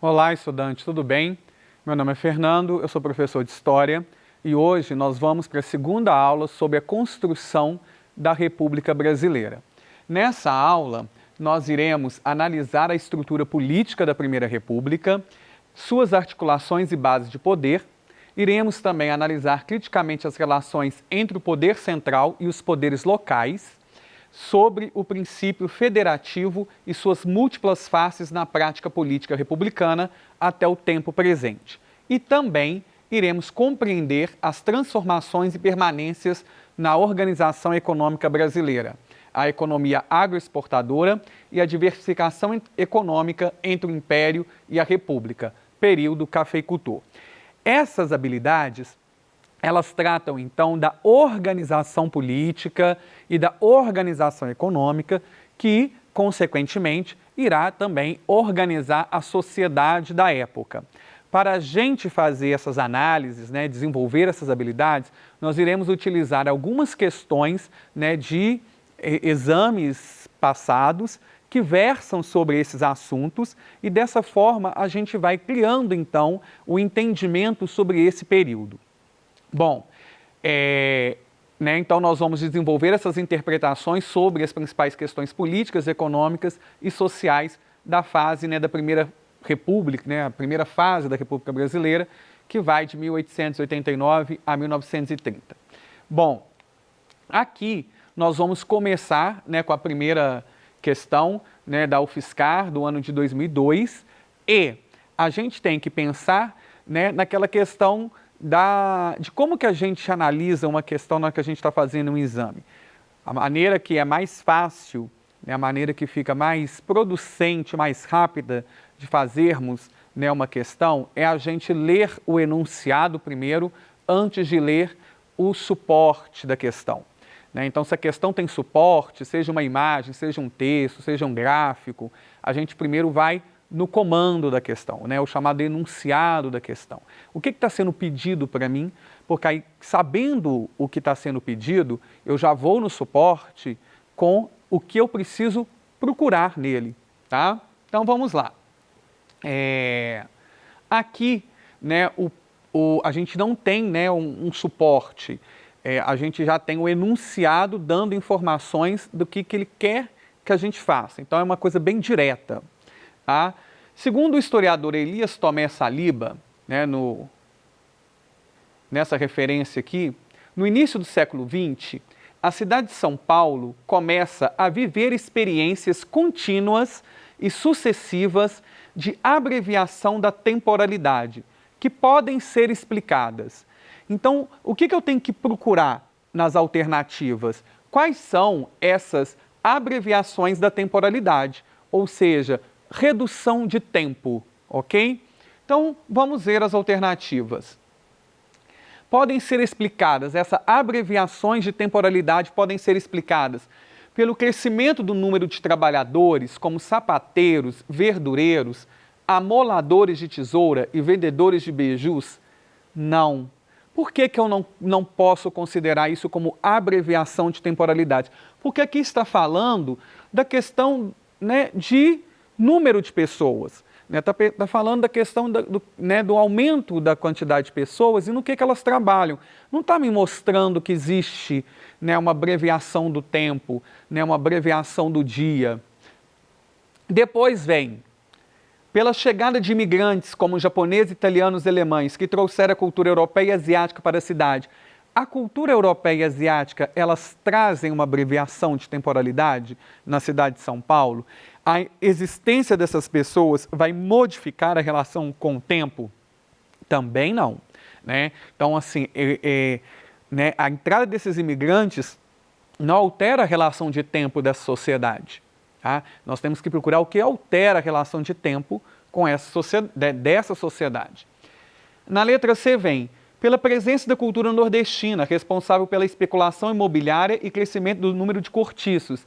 Olá, estudante, tudo bem? Meu nome é Fernando, eu sou professor de História e hoje nós vamos para a segunda aula sobre a construção da República Brasileira. Nessa aula, nós iremos analisar a estrutura política da Primeira República, suas articulações e bases de poder. Iremos também analisar criticamente as relações entre o poder central e os poderes locais, sobre o princípio federativo e suas múltiplas faces na prática política republicana até o tempo presente. E também iremos compreender as transformações e permanências na organização econômica brasileira, a economia agroexportadora e a diversificação econômica entre o Império e a República, período cafeicultor. Essas habilidades elas tratam, então, da organização política e da organização econômica que, consequentemente, irá também organizar a sociedade da época. Para a gente fazer essas análises, desenvolver essas habilidades, nós iremos utilizar algumas questões de exames passados que versam sobre esses assuntos e, dessa forma, a gente vai criando, então, o entendimento sobre esse período. Bom, então nós vamos desenvolver essas interpretações sobre as principais questões políticas, econômicas e sociais da fase da Primeira República, a primeira fase da República Brasileira, que vai de 1889 a 1930. Bom, aqui nós vamos começar com a primeira questão da UFSCar do ano de 2002 e a gente tem que pensar naquela questão de como que a gente analisa uma questão na que a gente está fazendo um exame. A maneira que é mais fácil, a maneira que fica mais producente, mais rápida de fazermos uma questão é a gente ler o enunciado primeiro antes de ler o suporte da questão. Então, se a questão tem suporte, seja uma imagem, seja um texto, seja um gráfico, a gente primeiro vai no comando da questão, o chamado enunciado da questão. O que está sendo pedido para mim? Porque aí, sabendo o que está sendo pedido, eu já vou no suporte com o que eu preciso procurar nele, tá? Então, vamos lá. Aqui, a gente não tem um suporte, a gente já tem o enunciado dando informações do que ele quer que a gente faça. Então, é uma coisa bem direta. Tá? Segundo o historiador Elias Tomé Saliba, nessa referência aqui, no início do século XX, a cidade de São Paulo começa a viver experiências contínuas e sucessivas de abreviação da temporalidade, que podem ser explicadas. Então, o que eu tenho que procurar nas alternativas? Quais são essas abreviações da temporalidade? Ou seja, redução de tempo, ok? Então, vamos ver as alternativas. Podem ser explicadas, essas abreviações de temporalidade podem ser explicadas pelo crescimento do número de trabalhadores, como sapateiros, verdureiros, amoladores de tesoura e vendedores de beijus? Não. Por que eu não posso considerar isso como abreviação de temporalidade? Porque aqui está falando da questão de número de pessoas. Está falando da questão do aumento da quantidade de pessoas e no que elas trabalham. Não está me mostrando que existe uma abreviação do tempo, uma abreviação do dia. Depois vem, pela chegada de imigrantes como japoneses, italianos e alemães, que trouxeram a cultura europeia e asiática para a cidade. A cultura europeia e asiática, elas trazem uma abreviação de temporalidade na cidade de São Paulo? A existência dessas pessoas vai modificar a relação com o tempo? Também não. Então, assim, a entrada desses imigrantes não altera a relação de tempo dessa sociedade. Tá? Nós temos que procurar o que altera a relação de tempo com dessa sociedade. Na letra C vem, pela presença da cultura nordestina, responsável pela especulação imobiliária e crescimento do número de cortiços.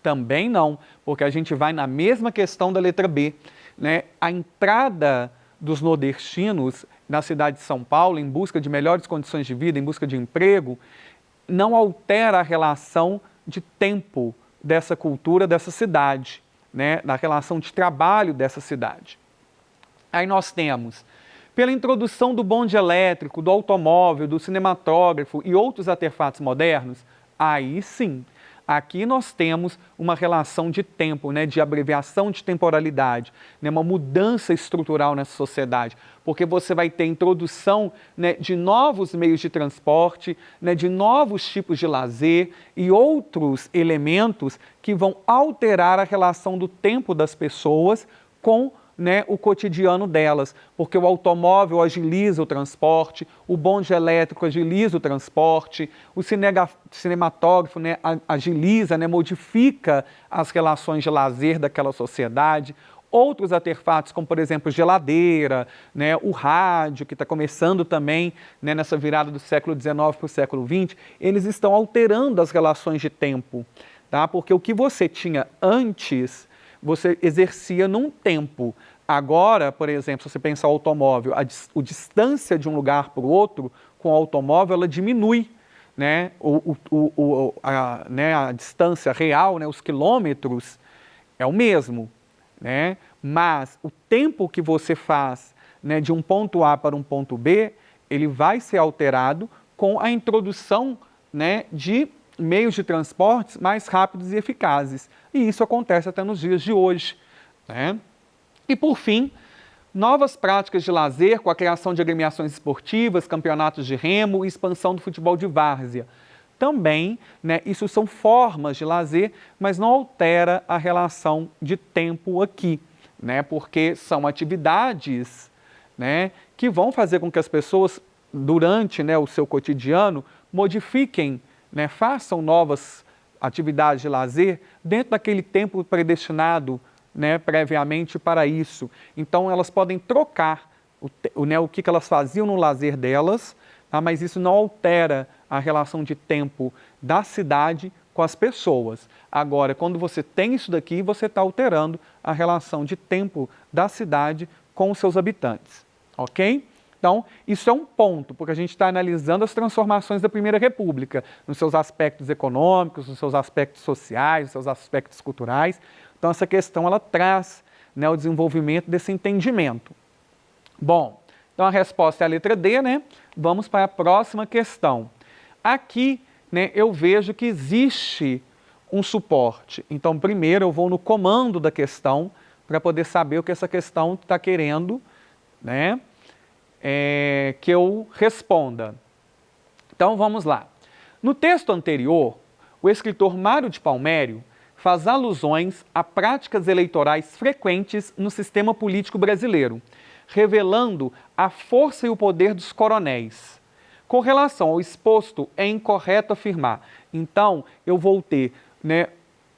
Também não, porque a gente vai na mesma questão da letra B. A entrada dos nordestinos na cidade de São Paulo em busca de melhores condições de vida, em busca de emprego, não altera a relação de tempo dessa cultura, dessa cidade, na relação de trabalho dessa cidade. Aí nós temos, pela introdução do bonde elétrico, do automóvel, do cinematógrafo e outros artefatos modernos, aí sim, aqui nós temos uma relação de tempo, né, de abreviação de temporalidade, né, uma mudança estrutural nessa sociedade, porque você vai ter introdução, né, de novos meios de transporte, né, de novos tipos de lazer e outros elementos que vão alterar a relação do tempo das pessoas com, né, o cotidiano delas, porque o automóvel agiliza o transporte, o bonde elétrico agiliza o transporte, o cinematógrafo, né, agiliza, né, modifica as relações de lazer daquela sociedade. Outros artefatos, como por exemplo geladeira, né, o rádio, que está começando também, né, nessa virada do século XIX para o século XX, eles estão alterando as relações de tempo, tá? Porque o que você tinha antes, você exercia num tempo. Agora, por exemplo, se você pensar o automóvel, a distância de um lugar para o outro, com o automóvel, ela diminui, né? A distância real, né? Os quilômetros, é o mesmo, né? Mas o tempo que você faz, né, de um ponto A para um ponto B, ele vai ser alterado com a introdução, né, de meios de transportes mais rápidos e eficazes. E isso acontece até nos dias de hoje, né? E por fim, novas práticas de lazer com a criação de agremiações esportivas, campeonatos de remo e expansão do futebol de várzea. Também, né, isso são formas de lazer, mas não altera a relação de tempo aqui, né, porque são atividades, né, que vão fazer com que as pessoas, durante, né, o seu cotidiano, modifiquem, né, façam novas atividades de lazer dentro daquele tempo predestinado, né, previamente para isso. Então, elas podem trocar o que elas faziam no lazer delas, tá? Mas isso não altera a relação de tempo da cidade com as pessoas. Agora, quando você tem isso daqui, você está alterando a relação de tempo da cidade com os seus habitantes, ok? Então, isso é um ponto, porque a gente está analisando as transformações da Primeira República, nos seus aspectos econômicos, nos seus aspectos sociais, nos seus aspectos culturais. Então, essa questão, ela traz, né, o desenvolvimento desse entendimento. Bom, então a resposta é a letra D, né? Vamos para a próxima questão. Aqui, né, eu vejo que existe um suporte. Então, primeiro eu vou no comando da questão, para poder saber o que essa questão está querendo, né? Que eu responda. Então vamos lá. No texto anterior, o escritor Mário de Palmério faz alusões a práticas eleitorais frequentes no sistema político brasileiro, revelando a força e o poder dos coronéis. Com relação ao exposto, é incorreto afirmar. Então, eu vou ter, né,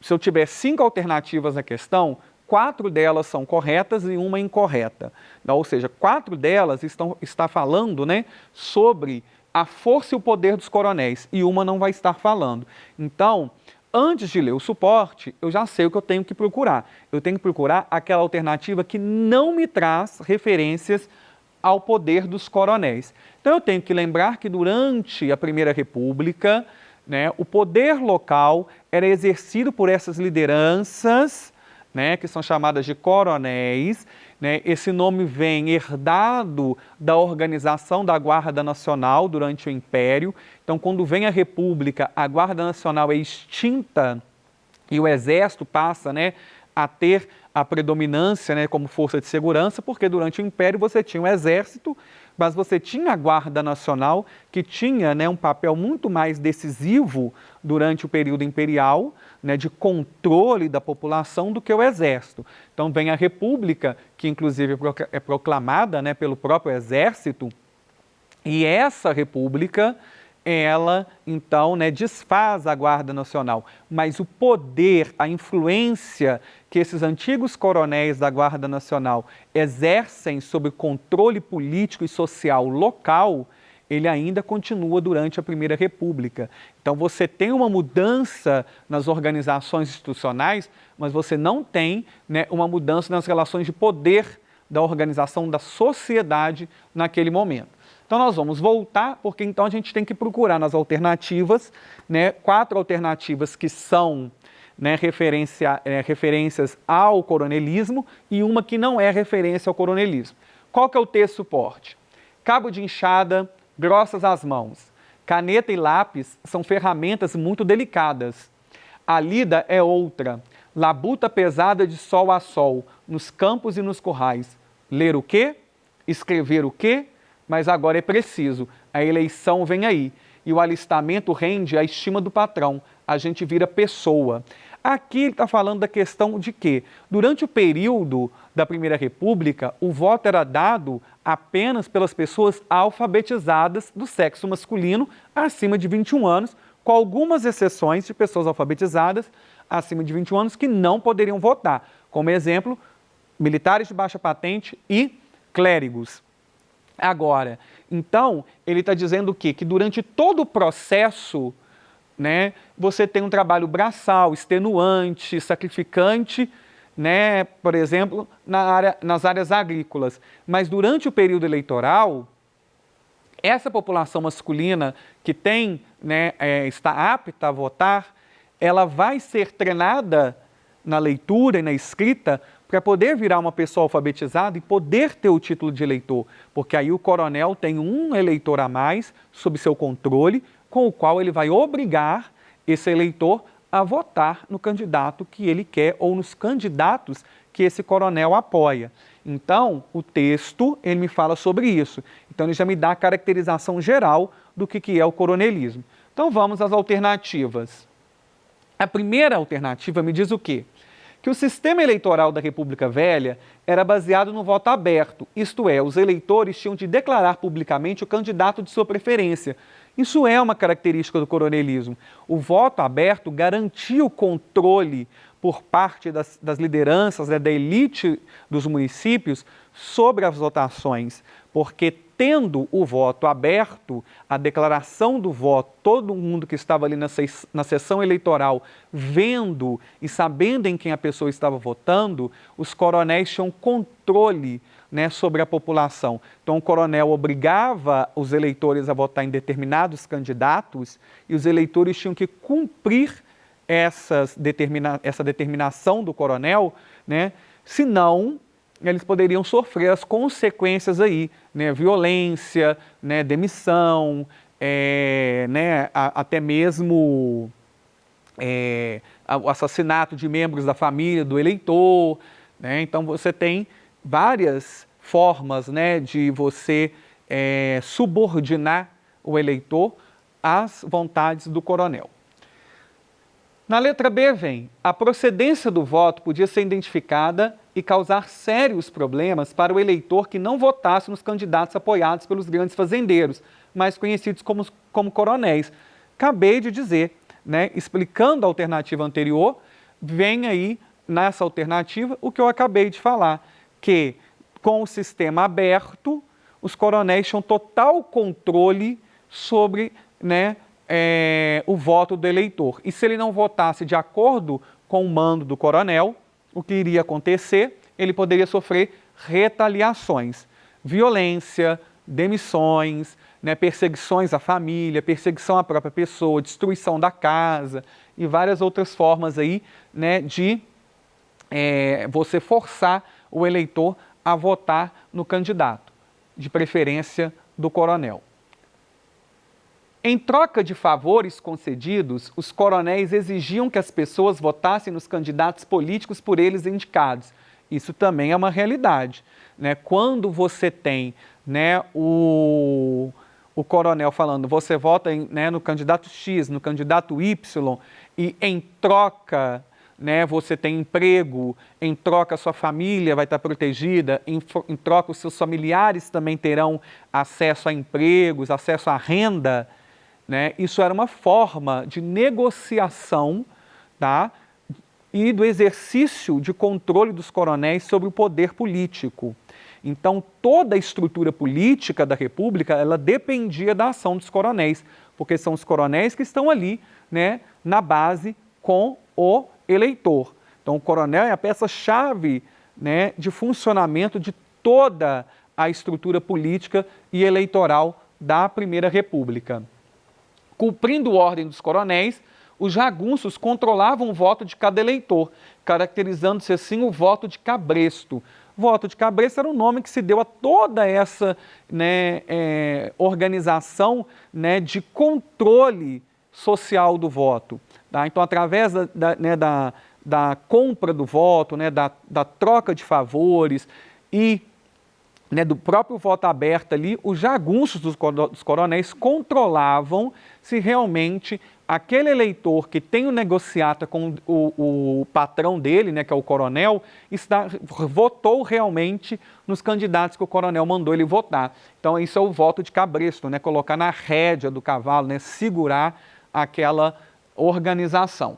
se eu tiver 5 alternativas na questão, 4 delas são corretas e uma incorreta. Ou seja, 4 delas está falando, né, sobre a força e o poder dos coronéis e uma não vai estar falando. Então, antes de ler o suporte, eu já sei o que eu tenho que procurar. Eu tenho que procurar aquela alternativa que não me traz referências ao poder dos coronéis. Então, eu tenho que lembrar que durante a Primeira República, né, o poder local era exercido por essas lideranças, né, que são chamadas de coronéis, né? Esse nome vem herdado da organização da Guarda Nacional durante o Império. Então, quando vem a República, a Guarda Nacional é extinta e o Exército passa, né, a ter a predominância, né, como força de segurança, porque durante o Império você tinha o Exército, mas você tinha a Guarda Nacional, que tinha, né, um papel muito mais decisivo durante o período imperial, né, de controle da população do que o Exército. Então vem a República, que inclusive é proclamada, né, pelo próprio Exército, e essa República, ela então, né, desfaz a Guarda Nacional, mas o poder, a influência que esses antigos coronéis da Guarda Nacional exercem sobre o controle político e social local, ele ainda continua durante a Primeira República. Então você tem uma mudança nas organizações institucionais, mas você não tem, né, uma mudança nas relações de poder da organização da sociedade naquele momento. Então nós vamos voltar, porque então a gente tem que procurar nas alternativas, né, 4 alternativas que são, né, referências ao coronelismo e uma que não é referência ao coronelismo. Qual que é o texto suporte? Cabo de enxada, grossas as mãos. Caneta e lápis são ferramentas muito delicadas. A lida é outra. Labuta pesada de sol a sol, nos campos e nos currais. Ler o quê? Escrever o quê? Mas agora é preciso. A eleição vem aí. E o alistamento rende a estima do patrão. A gente vira pessoa. Aqui ele está falando da questão de que, durante o período da Primeira República, o voto era dado apenas pelas pessoas alfabetizadas do sexo masculino acima de 21 anos, com algumas exceções de pessoas alfabetizadas acima de 21 anos que não poderiam votar. Como exemplo, militares de baixa patente e clérigos. Agora, então, ele está dizendo o quê? Que durante todo o processo, né, você tem um trabalho braçal, extenuante, sacrificante, né, por exemplo, nas áreas agrícolas. Mas durante o período eleitoral, essa população masculina que tem, né, está apta a votar, ela vai ser treinada na leitura e na escrita para poder virar uma pessoa alfabetizada e poder ter o título de eleitor, porque aí o coronel tem um eleitor a mais sob seu controle, com o qual ele vai obrigar esse eleitor a votar no candidato que ele quer ou nos candidatos que esse coronel apoia. Então, o texto, ele me fala sobre isso. Então, ele já me dá a caracterização geral do que é o coronelismo. Então, vamos às alternativas. A primeira alternativa me diz o quê? Que o sistema eleitoral da República Velha era baseado no voto aberto, isto é, os eleitores tinham de declarar publicamente o candidato de sua preferência. Isso é uma característica do coronelismo. O voto aberto garantia o controle por parte das lideranças, né, da elite dos municípios sobre as votações, porque tendo o voto aberto, a declaração do voto, todo mundo que estava ali na sessão eleitoral vendo e sabendo em quem a pessoa estava votando, os coronéis tinham controle, né, sobre a população. Então, o coronel obrigava os eleitores a votar em determinados candidatos e os eleitores tinham que cumprir essa determinação do coronel, né, senão eles poderiam sofrer as consequências aí, né, violência, né, demissão, né, até mesmo o assassinato de membros da família do eleitor, né. Então você tem várias formas, né, de você subordinar o eleitor às vontades do coronel. Na letra B vem, a procedência do voto podia ser identificada e causar sérios problemas para o eleitor que não votasse nos candidatos apoiados pelos grandes fazendeiros, mais conhecidos como coronéis. Acabei de dizer, né, explicando a alternativa anterior, vem aí nessa alternativa o que eu acabei de falar, que com o sistema aberto, os coronéis tinham total controle sobre, né, o voto do eleitor. E se ele não votasse de acordo com o mando do coronel, o que iria acontecer? Ele poderia sofrer retaliações, violência, demissões, né, perseguições à família, perseguição à própria pessoa, destruição da casa e várias outras formas aí, né, de você forçar o eleitor a votar no candidato, de preferência do coronel. Em troca de favores concedidos, os coronéis exigiam que as pessoas votassem nos candidatos políticos por eles indicados. Isso também é uma realidade, né? Quando você tem, né, o coronel falando, você vota no candidato X, no candidato Y, e em troca, né, você tem emprego, em troca a sua família vai estar protegida, em troca os seus familiares também terão acesso a empregos, acesso à renda, né? Isso era uma forma de negociação, tá? E do exercício de controle dos coronéis sobre o poder político. Então, toda a estrutura política da República, ela dependia da ação dos coronéis, porque são os coronéis que estão ali, né, na base com o eleitor. Então, o coronel é a peça-chave, né, de funcionamento de toda a estrutura política e eleitoral da Primeira República. Cumprindo a ordem dos coronéis, os jagunços controlavam o voto de cada eleitor, caracterizando-se assim o voto de cabresto. Voto de cabresto era o nome que se deu a toda essa, né, organização, né, de controle social do voto. Tá? Então, através da compra do voto, né, da troca de favores e, né, do próprio voto aberto ali, os jagunços dos coronéis controlavam se realmente aquele eleitor que tem o negociata com o patrão dele, né, que é o coronel, votou realmente nos candidatos que o coronel mandou ele votar. Então, isso é o voto de cabresto, né, colocar na rédea do cavalo, né, segurar aquela organização.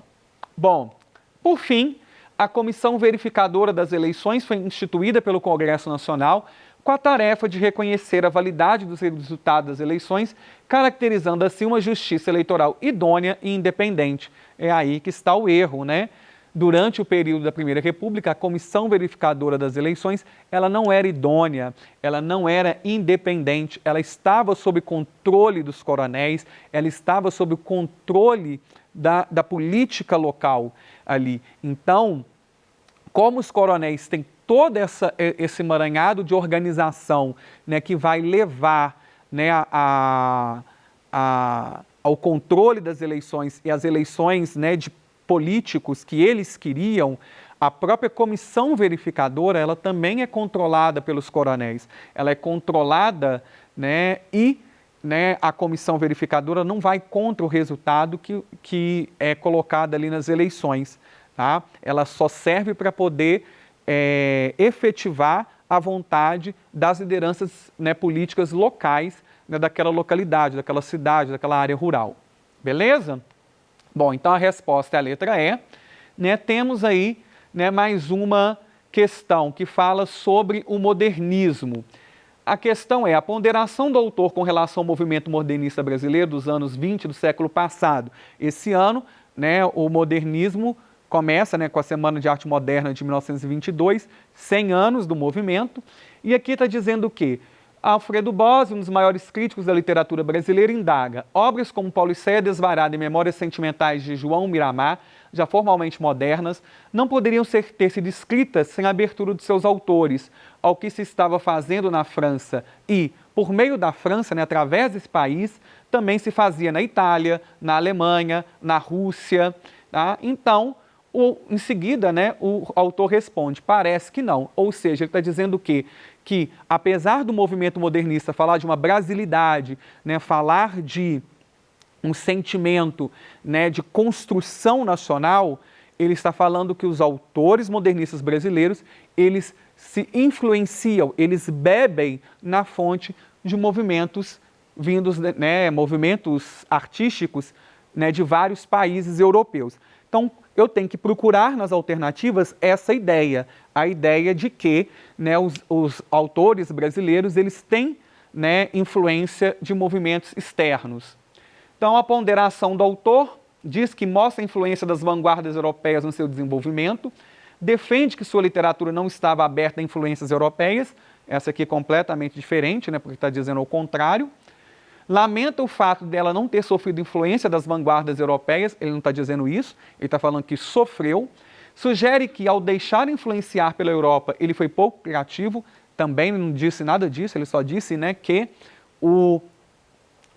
Bom, por fim, a Comissão Verificadora das Eleições foi instituída pelo Congresso Nacional com a tarefa de reconhecer a validade dos resultados das eleições, caracterizando assim uma justiça eleitoral idônea e independente. É aí que está o erro, né? Durante o período da Primeira República, a Comissão Verificadora das Eleições, ela não era idônea, ela não era independente, ela estava sob controle dos coronéis, ela estava sob o controle da política local ali. Então, como os coronéis têm todo esse emaranhado de organização, né, que vai levar, né, ao controle das eleições e as eleições, né, de políticos que eles queriam, a própria comissão verificadora, ela também é controlada pelos coronéis. Ela é controlada, né, e, né, a comissão verificadora não vai contra o resultado que é colocado ali nas eleições. Tá? Ela só serve para poder efetivar a vontade das lideranças, né, políticas locais, né, daquela localidade, daquela cidade, daquela área rural. Beleza? Bom, então a resposta é a letra E. Né? Temos aí, né, mais uma questão que fala sobre o modernismo. A questão é a ponderação do autor com relação ao movimento modernista brasileiro dos anos 20 do século passado. Esse ano, né, o modernismo começa, né, com a Semana de Arte Moderna de 1922, 100 anos do movimento, e aqui está dizendo o quê? Alfredo Bossi, um dos maiores críticos da literatura brasileira, indaga: obras como Pauliceia Desvarada e Memórias Sentimentais de João Miramar, já formalmente modernas, não poderiam ter sido escritas sem a abertura de seus autores ao que se estava fazendo na França e, por meio da França, né, através desse país, também se fazia na Itália, na Alemanha, na Rússia. Tá? Então, em seguida, né, o autor responde: parece que não. Ou seja, ele está dizendo o quê? Que, apesar do movimento modernista falar de uma brasilidade, né, falar de um sentimento, né, de construção nacional, ele está falando que os autores modernistas brasileiros, eles se influenciam, eles bebem na fonte de movimentos vindos, né, movimentos artísticos, né, de vários países europeus. Então, eu tenho que procurar nas alternativas essa ideia, a ideia de que, né, os autores brasileiros, eles têm, né, influência de movimentos externos. Então, a ponderação do autor diz que mostra a influência das vanguardas europeias no seu desenvolvimento, defende que sua literatura não estava aberta a influências europeias, essa aqui é completamente diferente, né, porque está dizendo o contrário. Lamenta o fato dela não ter sofrido influência das vanguardas europeias, ele não está dizendo isso, ele está falando que sofreu. Sugere que, ao deixar influenciar pela Europa, ele foi pouco criativo, também não disse nada disso, ele só disse, né, que o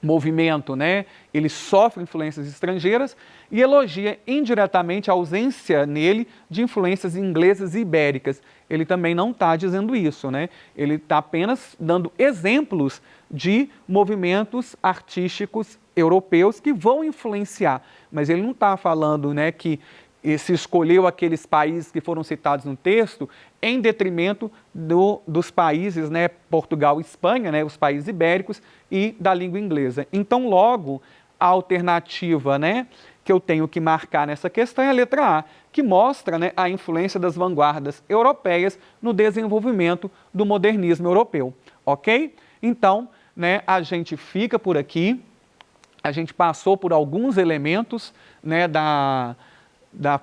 movimento, né, ele sofre influências estrangeiras, e elogia indiretamente a ausência nele de influências inglesas e ibéricas. Ele também não está dizendo isso, né? Ele está apenas dando exemplos de movimentos artísticos europeus que vão influenciar, mas ele não está falando, né, que se escolheu aqueles países que foram citados no texto em detrimento dos países, né, Portugal e Espanha, né, os países ibéricos, e da língua inglesa. Então, logo, a alternativa, né, que eu tenho que marcar nessa questão é a letra A, que mostra, né, a influência das vanguardas europeias no desenvolvimento do modernismo europeu, ok? Então, né, a gente fica por aqui, a gente passou por alguns elementos, né, da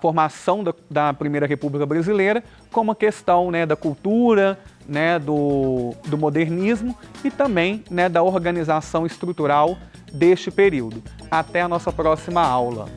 formação da Primeira República Brasileira, como a questão, né, da cultura, né, do modernismo e também, né, da organização estrutural deste período. Até a nossa próxima aula.